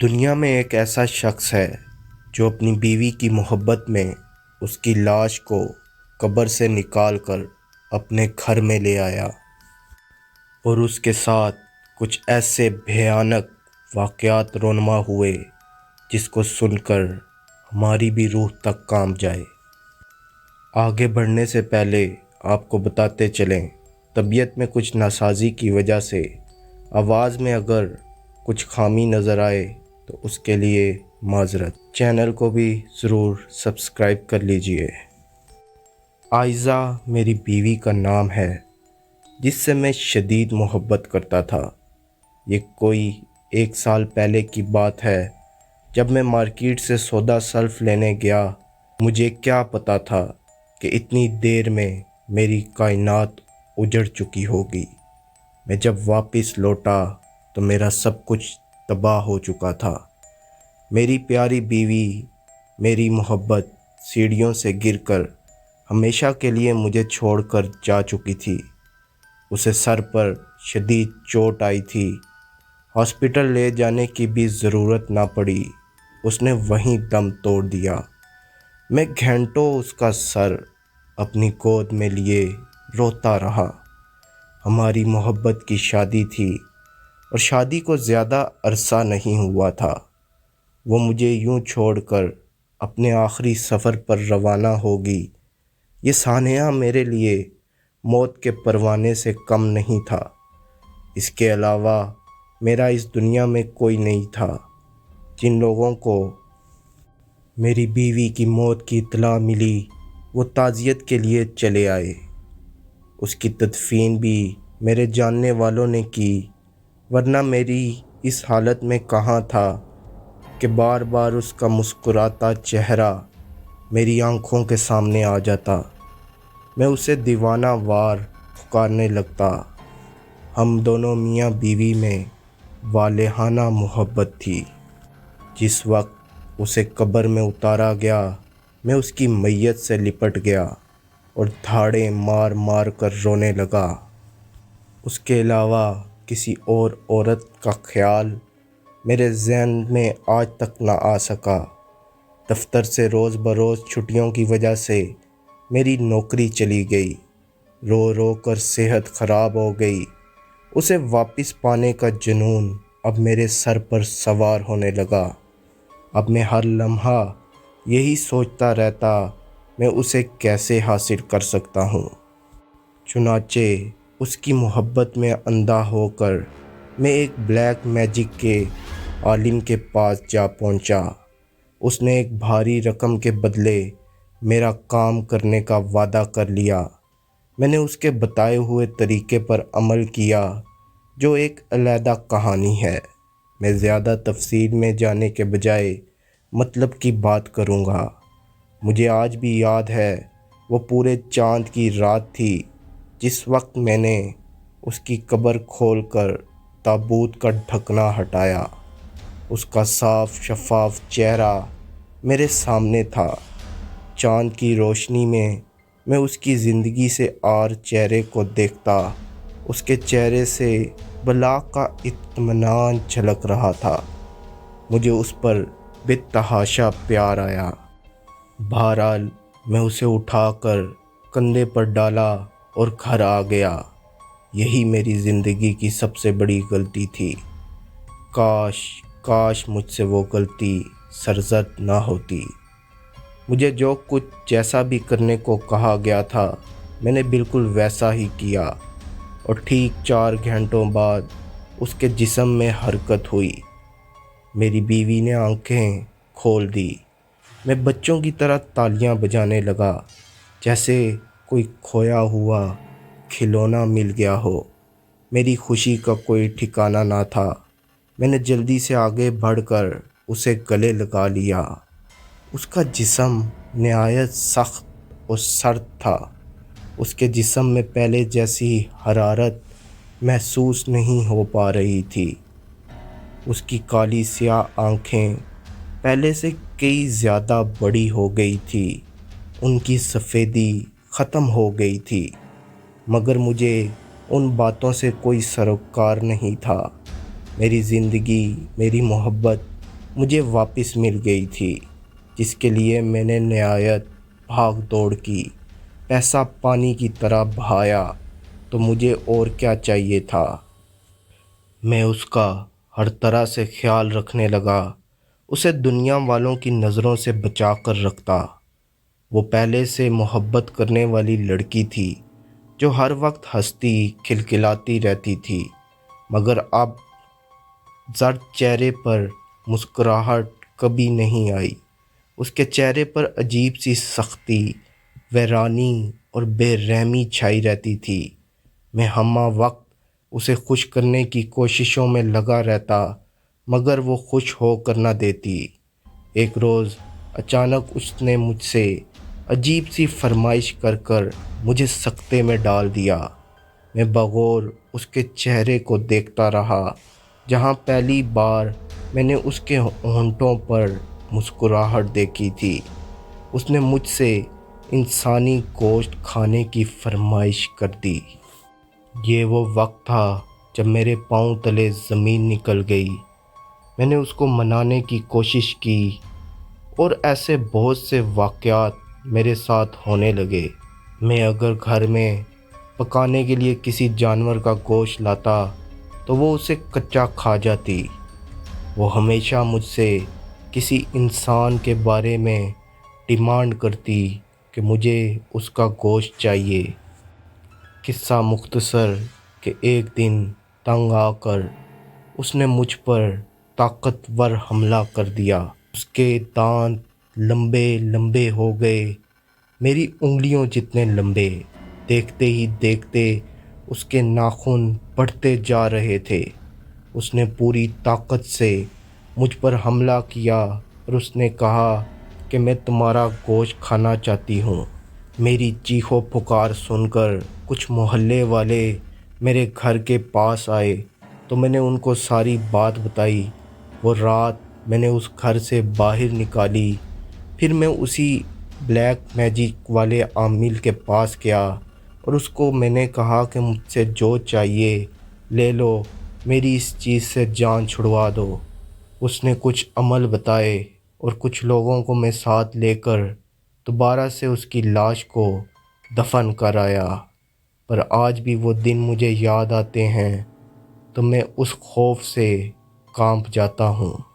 دنیا میں ایک ایسا شخص ہے جو اپنی بیوی کی محبت میں اس کی لاش کو قبر سے نکال کر اپنے گھر میں لے آیا اور اس کے ساتھ کچھ ایسے بھیانک واقعات رونما ہوئے جس کو سن کر ہماری بھی روح تک کانپ جائے۔ آگے بڑھنے سے پہلے آپ کو بتاتے چلیں، طبیعت میں کچھ ناسازی کی وجہ سے آواز میں اگر کچھ خامی نظر آئے تو اس کے لیے معذرت۔ چینل کو بھی ضرور سبسکرائب کر لیجئے۔ عائزہ میری بیوی کا نام ہے جس سے میں شدید محبت کرتا تھا۔ یہ کوئی 1 سال پہلے کی بات ہے جب میں مارکیٹ سے سودا سلف لینے گیا۔ مجھے کیا پتا تھا کہ اتنی دیر میں میری کائنات اجڑ چکی ہوگی۔ میں جب واپس لوٹا تو میرا سب کچھ تباہ ہو چکا تھا۔ میری پیاری بیوی، میری محبت سیڑھیوں سے گر کر ہمیشہ کے لیے مجھے چھوڑ کر جا چکی تھی۔ اسے سر پر شدید چوٹ آئی تھی۔ ہاسپٹل لے جانے کی بھی ضرورت نہ پڑی، اس نے وہیں دم توڑ دیا۔ میں گھنٹوں اس کا سر اپنی گود میں لیے روتا رہا۔ ہماری محبت کی شادی تھی اور شادی کو زیادہ عرصہ نہیں ہوا تھا۔ وہ مجھے یوں چھوڑ کر اپنے آخری سفر پر روانہ ہوگی۔ یہ سانحہ میرے لیے موت کے پروانے سے کم نہیں تھا۔ اس کے علاوہ میرا اس دنیا میں کوئی نہیں تھا۔ جن لوگوں کو میری بیوی کی موت کی اطلاع ملی وہ تعزیت کے لیے چلے آئے۔ اس کی تدفین بھی میرے جاننے والوں نے کی، ورنہ میری اس حالت میں کہاں تھا کہ بار بار اس کا مسکراتا چہرہ میری آنکھوں کے سامنے آ جاتا۔ میں اسے دیوانہ وار پکارنے لگتا۔ ہم دونوں میاں بیوی میں والہانہ محبت تھی۔ جس وقت اسے قبر میں اتارا گیا میں اس کی میت سے لپٹ گیا اور دھاڑیں مار مار کر رونے لگا۔ اس کے علاوہ کسی اور عورت کا خیال میرے ذہن میں آج تک نہ آ سکا۔ دفتر سے روز بروز چھٹیوں کی وجہ سے میری نوکری چلی گئی۔ رو رو کر صحت خراب ہو گئی۔ اسے واپس پانے کا جنون اب میرے سر پر سوار ہونے لگا۔ اب میں ہر لمحہ یہی سوچتا رہتا میں اسے کیسے حاصل کر سکتا ہوں۔ چنانچہ اس کی محبت میں اندھا ہو کر میں ایک بلیک میجک کے عالم کے پاس جا پہنچا۔ اس نے ایک بھاری رقم کے بدلے میرا کام کرنے کا وعدہ کر لیا۔ میں نے اس کے بتائے ہوئے طریقے پر عمل کیا جو ایک علیحدہ کہانی ہے۔ میں زیادہ تفصیل میں جانے کے بجائے مطلب کی بات کروں گا۔ مجھے آج بھی یاد ہے وہ پورے چاند کی رات تھی جس وقت میں نے اس کی قبر کھول کر تابوت کا ڈھکنا ہٹایا۔ اس کا صاف شفاف چہرہ میرے سامنے تھا۔ چاند کی روشنی میں اس کی زندگی سے آر چہرے کو دیکھتا۔ اس کے چہرے سے بلا کا اطمینان جھلک رہا تھا۔ مجھے اس پر بے تحاشا پیار آیا۔ بہرحال میں اسے اٹھا کر کندھے پر ڈالا اور گھر آ گیا۔ یہی میری زندگی کی سب سے بڑی غلطی تھی۔ کاش مجھ سے وہ غلطی سرزد نہ ہوتی۔ مجھے جو کچھ جیسا بھی کرنے کو کہا گیا تھا میں نے بالکل ویسا ہی کیا، اور ٹھیک 4 گھنٹوں بعد اس کے جسم میں حرکت ہوئی۔ میری بیوی نے آنکھیں کھول دی۔ میں بچوں کی طرح تالیاں بجانے لگا جیسے کوئی کھویا ہوا کھلونا مل گیا ہو۔ میری خوشی کا کوئی ٹھکانہ نہ تھا۔ میں نے جلدی سے آگے بڑھ کر اسے گلے لگا لیا۔ اس کا جسم نہایت سخت اور سرد تھا۔ اس کے جسم میں پہلے جیسی حرارت محسوس نہیں ہو پا رہی تھی۔ اس کی کالی سیاہ آنکھیں پہلے سے کئی زیادہ بڑی ہو گئی تھی۔ ان کی سفیدی ختم ہو گئی تھی، مگر مجھے ان باتوں سے کوئی سروکار نہیں تھا۔ میری زندگی، میری محبت مجھے واپس مل گئی تھی، جس کے لیے میں نے نہایت بھاگ دوڑ کی، پیسہ پانی کی طرح بہایا، تو مجھے اور کیا چاہیے تھا۔ میں اس کا ہر طرح سے خیال رکھنے لگا، اسے دنیا والوں کی نظروں سے بچا کر رکھتا۔ وہ پہلے سے محبت کرنے والی لڑکی تھی جو ہر وقت ہنستی کھلکھلاتی رہتی تھی، مگر اب زرد چہرے پر مسکراہٹ کبھی نہیں آئی۔ اس کے چہرے پر عجیب سی سختی، ویرانی اور بے رحمی چھائی رہتی تھی۔ میں ہمہ وقت اسے خوش کرنے کی کوششوں میں لگا رہتا، مگر وہ خوش ہو کر نہ دیتی۔ ایک روز اچانک اس نے مجھ سے عجیب سی فرمائش کر مجھے سکتے میں ڈال دیا۔ میں بغور اس کے چہرے کو دیکھتا رہا، جہاں پہلی بار میں نے اس کے ہونٹوں پر مسکراہٹ دیکھی تھی۔ اس نے مجھ سے انسانی گوشت کھانے کی فرمائش کر دی۔ یہ وہ وقت تھا جب میرے پاؤں تلے زمین نکل گئی۔ میں نے اس کو منانے کی کوشش کی، اور ایسے بہت سے واقعات میرے ساتھ ہونے لگے۔ میں اگر گھر میں پکانے کے لیے کسی جانور کا گوشت لاتا تو وہ اسے کچا کھا جاتی۔ وہ ہمیشہ مجھ سے کسی انسان کے بارے میں ڈیمانڈ کرتی کہ مجھے اس کا گوشت چاہیے۔ قصہ مختصر کہ ایک دن تنگ آ کر اس نے مجھ پر طاقتور حملہ کر دیا۔ اس کے دانت لمبے لمبے ہو گئے، میری انگلیوں جتنے لمبے۔ دیکھتے ہی دیکھتے اس کے ناخن بڑھتے جا رہے تھے۔ اس نے پوری طاقت سے مجھ پر حملہ کیا اور اس نے کہا کہ میں تمہارا گوشت کھانا چاہتی ہوں۔ میری چیخ و پکار سن کر کچھ محلے والے میرے گھر کے پاس آئے تو میں نے ان کو ساری بات بتائی۔ وہ رات میں نے اس گھر سے باہر نکالی۔ پھر میں اسی بلیک میجک والے عامل کے پاس گیا اور اس کو میں نے کہا کہ مجھ سے جو چاہیے لے لو، میری اس چیز سے جان چھڑوا دو۔ اس نے کچھ عمل بتائے اور کچھ لوگوں کو میں ساتھ لے کر دوبارہ سے اس کی لاش کو دفن کر آیا۔ پر آج بھی وہ دن مجھے یاد آتے ہیں تو میں اس خوف سے کانپ جاتا ہوں۔